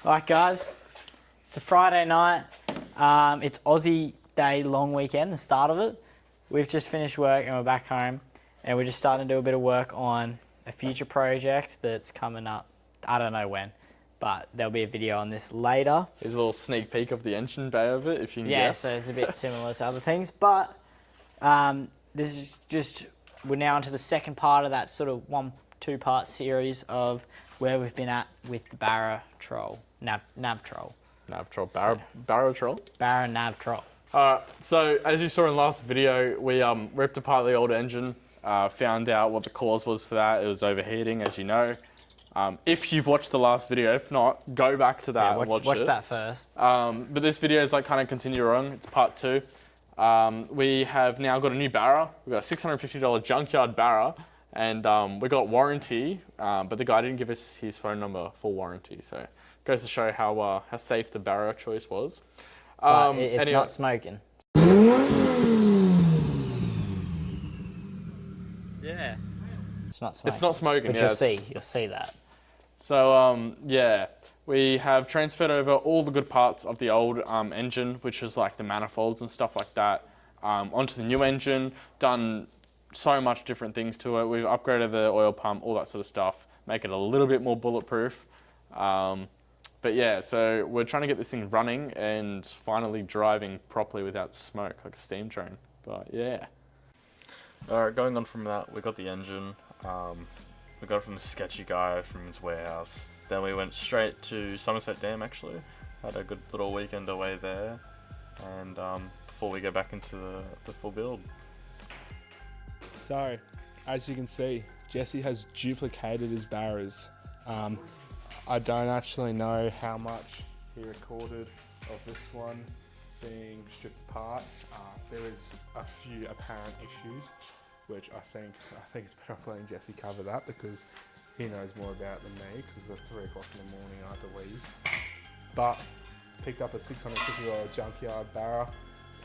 Right, guys, it's a Friday night. It's Aussie Day long weekend, the start of it. We've just finished work and we're back home, and we're just starting to do a bit of work on a future project that's coming up. I don't know when, but there'll be a video on this later. There's a little sneak peek of the engine bay of it, if you can guess. Yeah, so it's a bit similar to other things, but this is just, we're now into the second part of that sort of 1-2 part series of where we've been at with the Barra-powered Navtrol. Navtrol, Barra-powered? Barra Navtrol. So as you saw in the last video, we ripped apart the old engine, found out what the cause was for that. It was overheating, as you know. If you've watched the last video, if not, go back to that and watch it. That first. But this video is like kind of continuing. It's part 2. We have now got a new Barra. We've got a $650 junkyard Barra, and we got warranty, but the guy didn't give us his phone number for warranty. So it goes to show how safe the Barra choice was. But it's anyway. Not smoking. Yeah. It's not smoking. It's not smoking, but you'll see that. So, yeah, we have transferred over all the good parts of the old engine, which is like the manifolds and stuff like that, onto the new engine, done so much different things to it. We've upgraded the oil pump, all that sort of stuff, make it a little bit more bulletproof. But yeah, so we're trying to get this thing running and finally driving properly without smoke, like a steam train. But yeah. Alright, going on from that, we got the engine. We got it from the sketchy guy from his warehouse. Then we went straight to Somerset Dam, actually. Had a good little weekend away there. And before we go back into the full build. So, as you can see, Jesse has duplicated his barras. I don't actually know how much he recorded of this one being stripped apart. There is a few apparent issues, which I think it's better off letting Jesse cover that because he knows more about than me, because it's at 3 o'clock in the morning, I have to leave. But picked up a $650 junkyard Barra,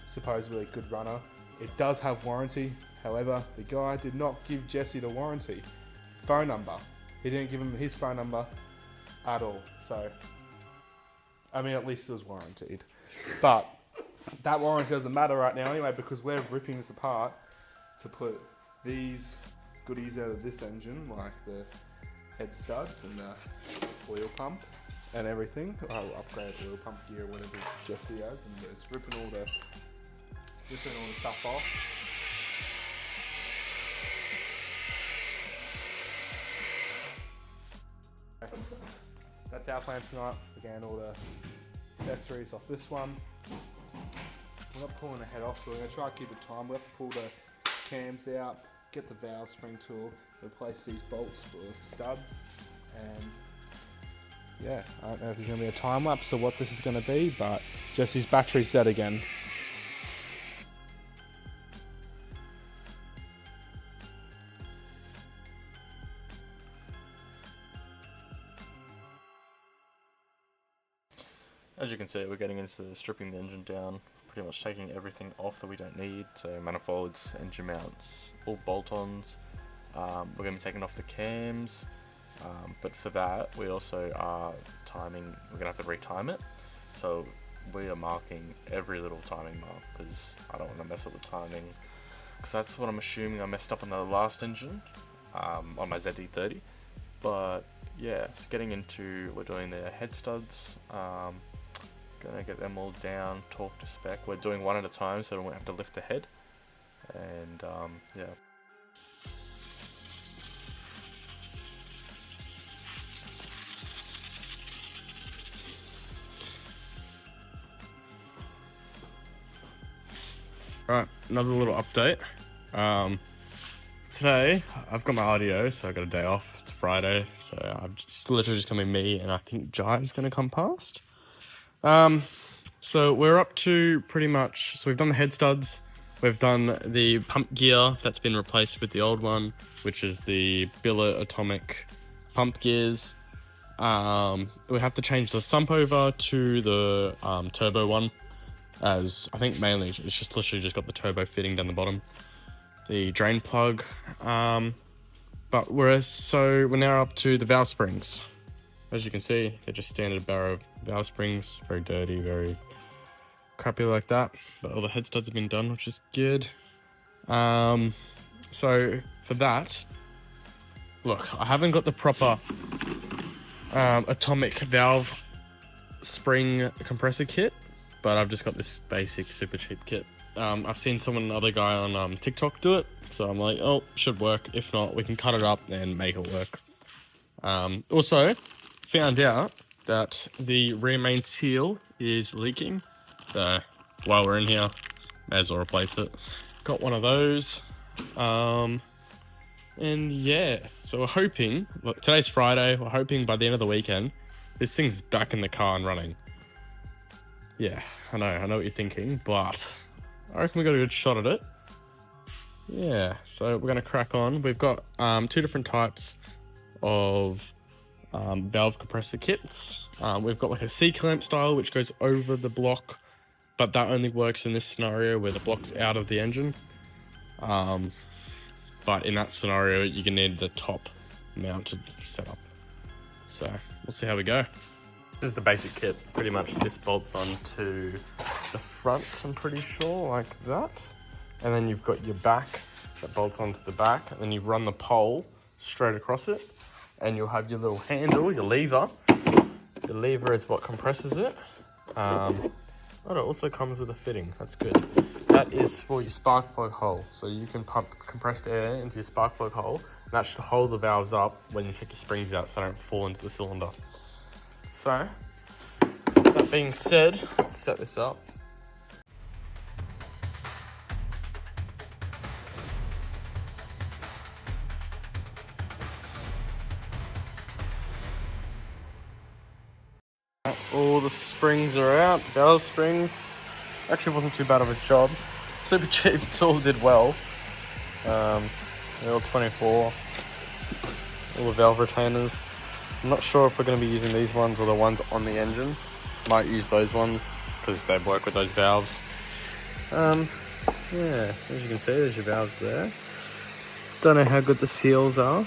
supposedly a good runner. It does have warranty, however, the guy did not give Jesse the warranty phone number. He didn't give him his phone number at all. So, I mean, at least it was warranted. But that warranty doesn't matter right now anyway, because we're ripping this apart to put these goodies out of this engine, like the head studs and the oil pump and everything. I'll upgrade oil pump gear, whatever Jesse has, and just ripping all the stuff off. That's our plan tonight. Again, all the accessories off this one. We're not pulling the head off, so we're going to try to keep it tight. We'll have to pull the cams out, get the valve spring tool, replace these bolts for studs, and yeah, I don't know if there's going to be a time lapse or what this is going to be, but Jesse's battery's dead again. As you can see, we're getting into stripping the engine down, pretty much taking everything off that we don't need, so manifolds, engine mounts, all bolt-ons. We're going to be taking off the cams, but for that we also are timing, we're going to have to retime it, so we are marking every little timing mark because I don't want to mess up the timing, because that's what I'm assuming I messed up on the last engine, on my ZD30. But yeah, so getting into, we're doing the head studs, gonna get them all down, torque to spec. We're doing one at a time so we won't have to lift the head, and yeah. Right, another little update. Today I've got my RDO, so I got a day off. It's Friday, so I'm just literally just coming me, and I think Jai's gonna come past. So we're up to pretty much, so we've done the head studs, we've done the pump gear that's been replaced with the old one, which is the billet atomic pump gears. We have to change the sump over to the turbo one, as I think mainly it's just literally just got the turbo fitting down the bottom, the drain plug, but we're now up to the valve springs. as you can see, they're just standard Barra valve springs, very dirty, very crappy like that. But all the head studs have been done, which is good. So for that, look, I haven't got the proper atomic valve spring compressor kit, but I've just got this basic super cheap kit. I've seen another guy on TikTok do it, so I'm like, oh, should work. If not, we can cut it up and make it work. Also, found out that the rear main seal is leaking, so while we're in here, may as well replace it. Got one of those. And yeah, so we're hoping, look, today's Friday, we're hoping by the end of the weekend, this thing's back in the car and running. Yeah, I know what you're thinking, but I reckon we got a good shot at it. Yeah, so we're gonna crack on. We've got 2 different types of valve compressor kits. We've got like a C-clamp style, which goes over the block, but that only works in this scenario where the block's out of the engine. But in that scenario, you're gonna need the top mounted setup. So we'll see how we go. This is the basic kit. Pretty much this bolts onto the front, I'm pretty sure, like that. And then you've got your back that bolts onto the back, and then you run the pole straight across it, and you'll have your little handle, your lever. The lever is what compresses it. It also comes with a fitting, that's good. That is for your spark plug hole. So you can pump compressed air into your spark plug hole, and that should hold the valves up when you take your springs out so they don't fall into the cylinder. So, that being said, let's set this up. All the springs are out, valve springs. Actually wasn't too bad of a job. Super cheap tool, did well. They're all 24. All the valve retainers. I'm not sure if we're going to be using these ones or the ones on the engine. Might use those ones because they work with those valves. Yeah, as you can see, there's your valves there. Don't know how good the seals are.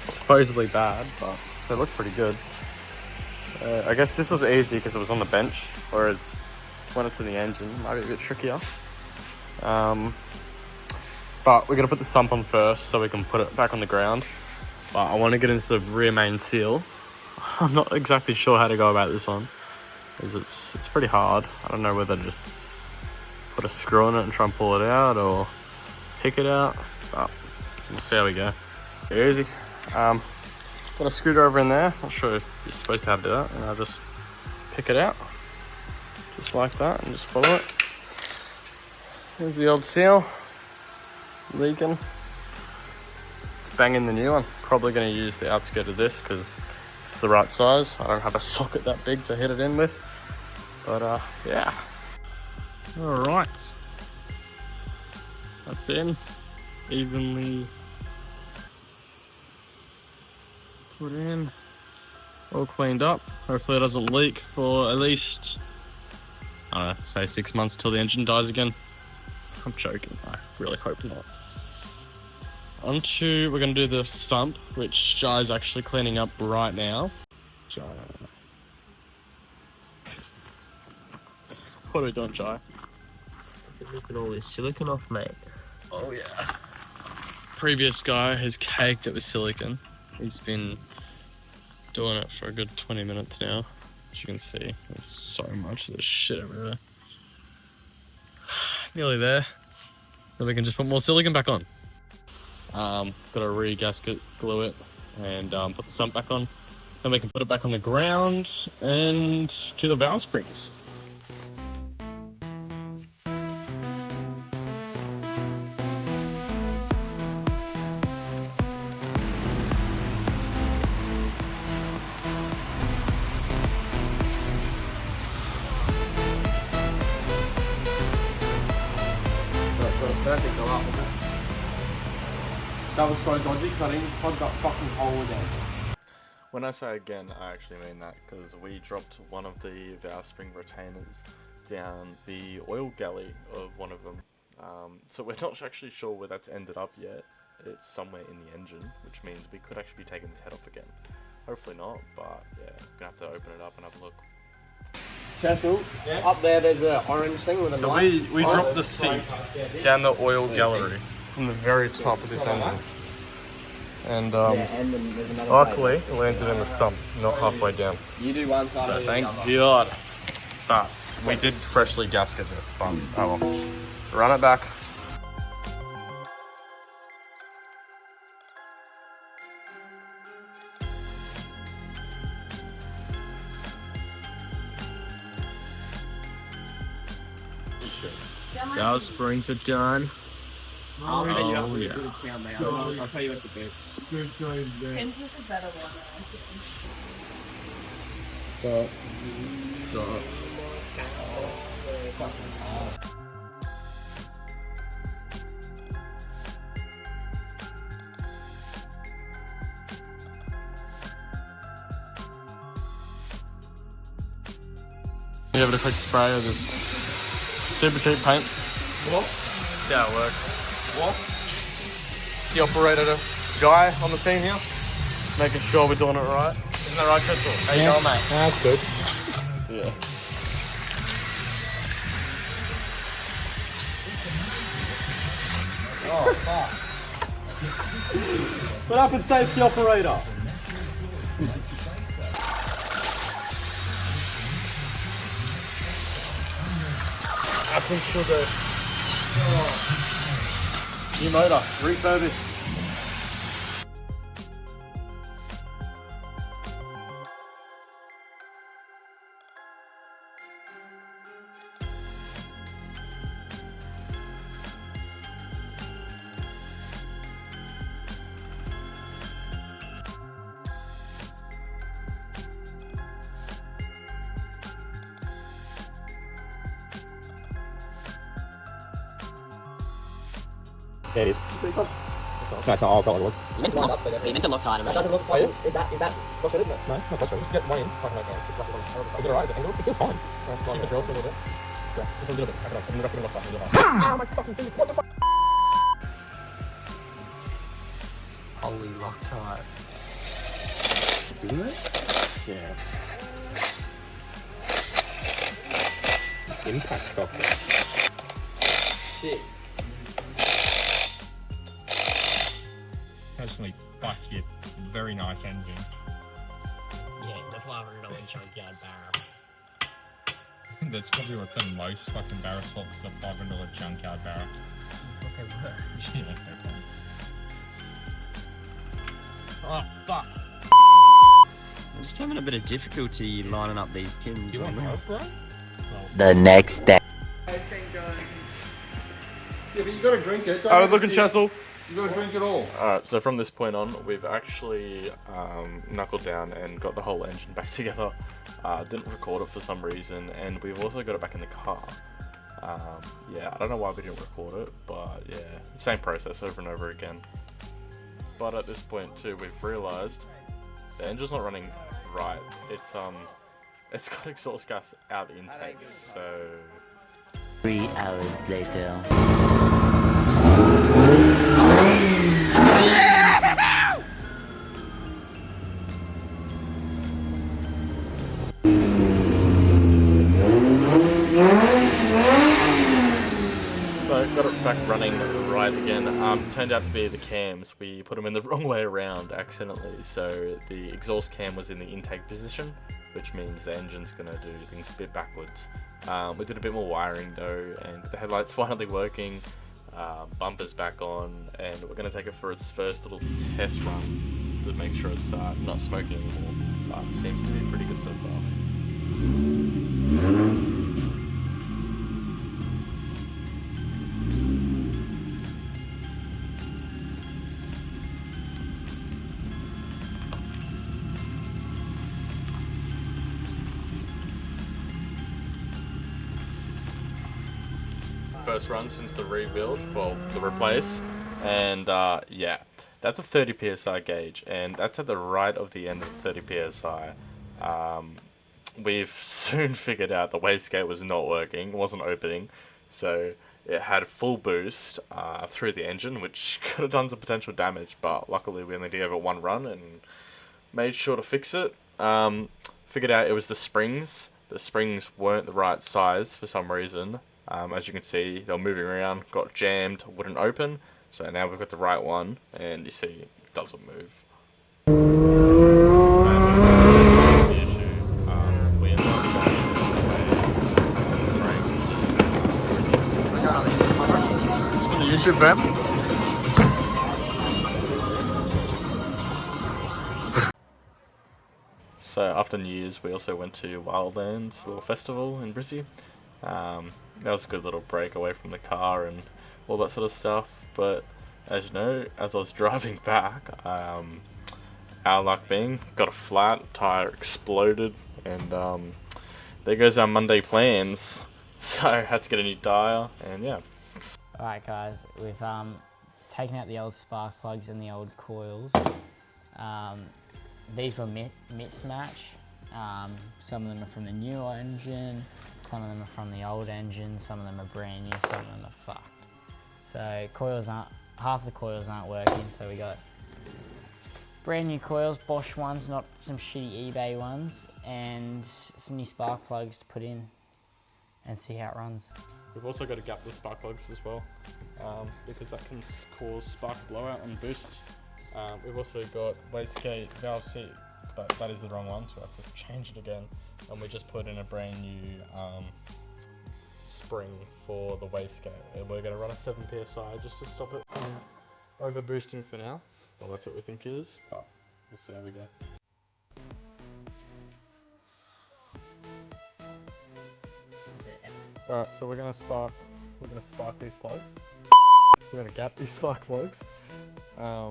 Supposedly bad, but they look pretty good. I guess this was easy because it was on the bench, whereas when it's in the engine, it might be a bit trickier. But we're going to put the sump on first so we can put it back on the ground. But I want to get into the rear main seal. I'm not exactly sure how to go about this one, because it's pretty hard. I don't know whether to just put a screw on it and try and pull it out, or pick it out, but we'll see how we go. Very easy. Got a screwdriver in there. Not sure if you're supposed to have to do that, and I'll just pick it out, just like that, and just follow it. Here's the old seal, leaking. It's banging the new one. Probably going to use the outskirt of this because it's the right size. I don't have a socket that big to hit it in with, but yeah. All right, that's in, evenly put in, all cleaned up. Hopefully it doesn't leak for at least, I don't know, say 6 months till the engine dies again. I'm joking, I really hope not. We're going to do the sump, which Jai's actually cleaning up right now. Jai. What are we doing, Jai? Look at all this silicon off, mate. Oh yeah. Previous guy has caked it with silicon. He's been doing it for a good 20 minutes now. As you can see, there's so much of this shit everywhere. Nearly there. Then we can just put more silicon back on. Got to re-gasket, glue it, and put the sump back on. Then we can put it back on the ground and do the valve springs. That was so dodgy because I didn't plug that fucking hole again. When I say again, I actually mean that because we dropped one of the valve spring retainers down the oil galley of one of them. So we're not actually sure where that's ended up yet. It's somewhere in the engine, which means we could actually be taking this head off again. Hopefully not, but yeah, gonna have to open it up and have a look. Cecil, up there there's an orange thing with a knife. We dropped the seat down the oil gallery from the very top of this engine. And And then there's another luckily it landed in the sump, not halfway down. You do one side. So thank God. But we did freshly gasket this, but oh well. Run it back. Our springs are done. I'll set you up with yeah. a good count, mate. I'll tell you what to do. Pins is a better one, I think. Give it a quick spray of this super cheap paint. What? See how it works. What? The operator guy on the scene here, making sure we're doing it right. Isn't that right, Crystal? How you going, mate? That's good. Yeah. Oh, fuck. What happened, safety operator? Apple sugar. New motor, refurbished. There it is. No, it's not. I'll probably look. You meant to lock, you meant to lock tight. It doesn't look quite. Is that what's it, isn't it? No, not quite. Just get one in so I can make it. Is it alright? Is it angled? It feels fine. She's the drill for a little bit. Yeah, just a little bit. Okay, and the rest of it looks like a little bit. Ow, my fucking fingers. What the fuck? Holy Loctite. Isn't it? Yeah. Impact factor. Shit. Personally, fuck you. Very nice engine. Yeah, the $500 junkyard Barra. That's probably what's on most fucking Barra swaps, is a $500 junkyard Barra. That's what they were. Yeah, fair point. Oh, fuck. I'm just having a bit of difficulty lining up these pins. You want house, bro? The next day. Yeah, but you gotta drink it. Oh, look at Chessel. You gotta drink it all. Alright, so from this point on, we've actually knuckled down and got the whole engine back together. Didn't record it for some reason, and we've also got it back in the car. Yeah, I don't know why we didn't record it, but yeah, same process over and over again. But at this point too, we've realised the engine's not running right. It's got exhaust gas out the intakes, so... 3 hours later. So got it back running right again. Turned out to be the cams. We put them in the wrong way around accidentally. So the exhaust cam was in the intake position, which means the engine's gonna do things a bit backwards. We did a bit more wiring though, and the headlights finally working. Bumpers back on, and we're gonna take it for its first little test run to make sure it's not smoking anymore. Seems to be pretty good so far. First run since the rebuild, well, the replace, and yeah, that's a 30 psi gauge, and that's at the right of the end of the 30 psi. We've soon figured out the wastegate was not working, wasn't opening, so it had full boost through the engine, which could have done some potential damage, but luckily we only did have it one run, and made sure to fix it. Figured out it was the springs. The springs weren't the right size for some reason. As you can see, they were moving around, got jammed, wouldn't open. So now we've got the right one, and you see it doesn't move. YouTube fam. So after New Year's, we also went to Wildlands, a little festival in Brizzy. That was a good little break away from the car and all that sort of stuff. But as you know, as I was driving back, our luck being, got a flat, tire exploded, and there goes our Monday plans. So I had to get a new tyre, and yeah. Alright guys, we've taken out the old spark plugs and the old coils. These were mismatch. Some of them are from the new engine, some of them are from the old engine, some of them are brand new, some of them are fucked. So half the coils aren't working, so we got brand new coils, Bosch ones, not some shitty eBay ones, and some new spark plugs to put in and see how it runs. We've also got to gap the spark plugs as well, because that can cause spark blowout and boost. We've also got wastegate valve seat, but that is the wrong one, so I have to change it again. And we just put in a brand new spring for the wastegate. And we're going to run a 7 psi just to stop it from over boosting for now. Well, that's what we think it is, but we'll see how we go. Alright, so we're gonna spark these plugs. We're gonna gap these spark plugs. If I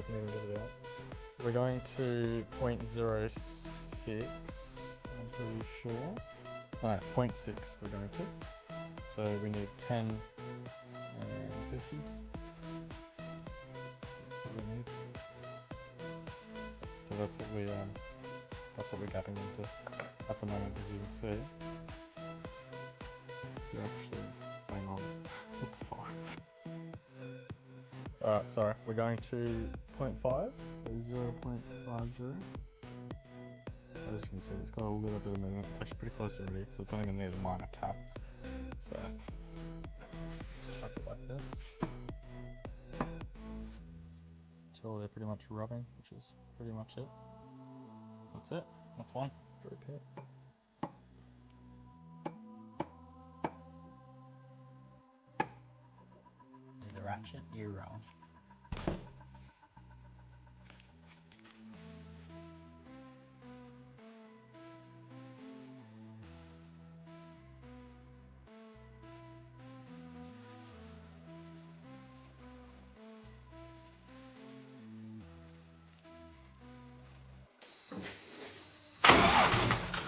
can even get it out. We're going to 0.06, I'm pretty sure. Alright, 0.6 we're going to. So we need 10 and 50. That's what we need. So that's what we're gapping into at the moment, as you can see. You're actually bang on. What the fuck? Alright, sorry, we're going to 0.5, so 0.50. As you can see, it's got a little bit of movement. It's actually pretty close already, so it's only going to need a minor tap. So, just chuck it like this. Until they're pretty much rubbing, which is pretty much it. That's it. That's one. Repeat. The ratchet, you're wrong.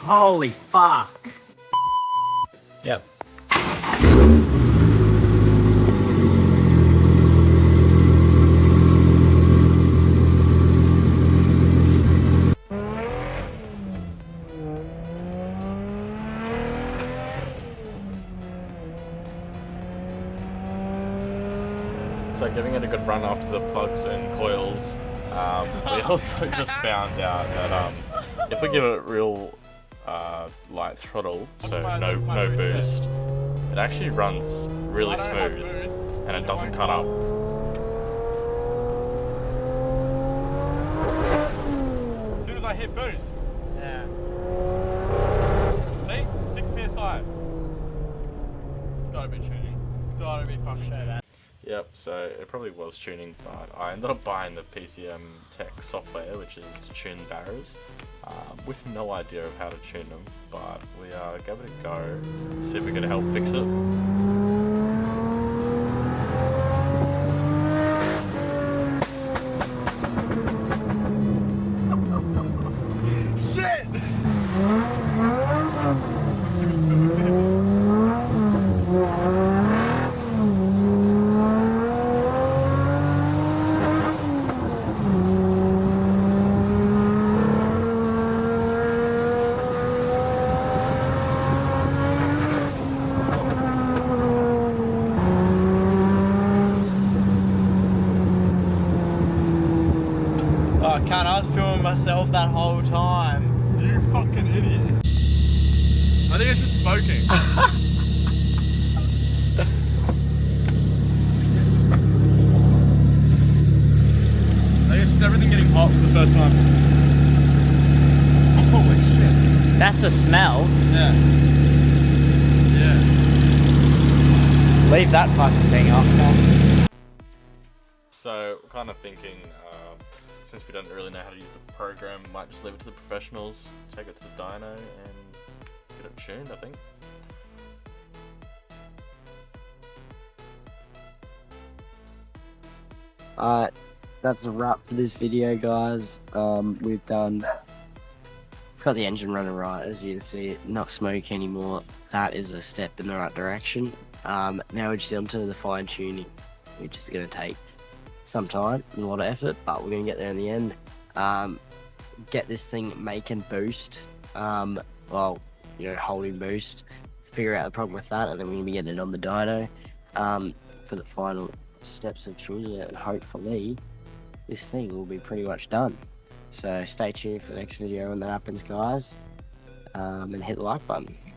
Holy fuck! Yep. So giving it a good run after the plugs and coils, we also just found out that if we give it real light throttle, so no boost, it actually runs really smooth and it doesn't cut up. As soon as I hit boost. Yeah. See? 6 psi. Gotta be tuning. Gotta be fucking tuning. Yep, so it probably was tuning, but I ended up buying the PCM Tech software, which is to tune barras, with no idea of how to tune them, but we gave it a go, see if we can help fix it. myself that whole time. You fucking idiot. I think it's just smoking. I think it's just everything getting hot for the first time. Holy shit. That's the smell. Yeah. Yeah. Leave that fucking thing off. So we're kind of thinking, since we don't really know how to use the program, we might just leave it to the professionals, take it to the dyno and get it tuned, I think. Alright, that's a wrap for this video, guys. We've got the engine running right, as you can see, not smoke anymore. That is a step in the right direction. Now we're just onto the fine tuning, which is going to take some time and a lot of effort, but we're going to get there in the end. Get this thing making boost, well, you know, holding boost, figure out the problem with that, and then we're going to be getting it on the dyno for the final steps of tuning it, and hopefully this thing will be pretty much done. So stay tuned for the next video when that happens, guys, and hit the like button.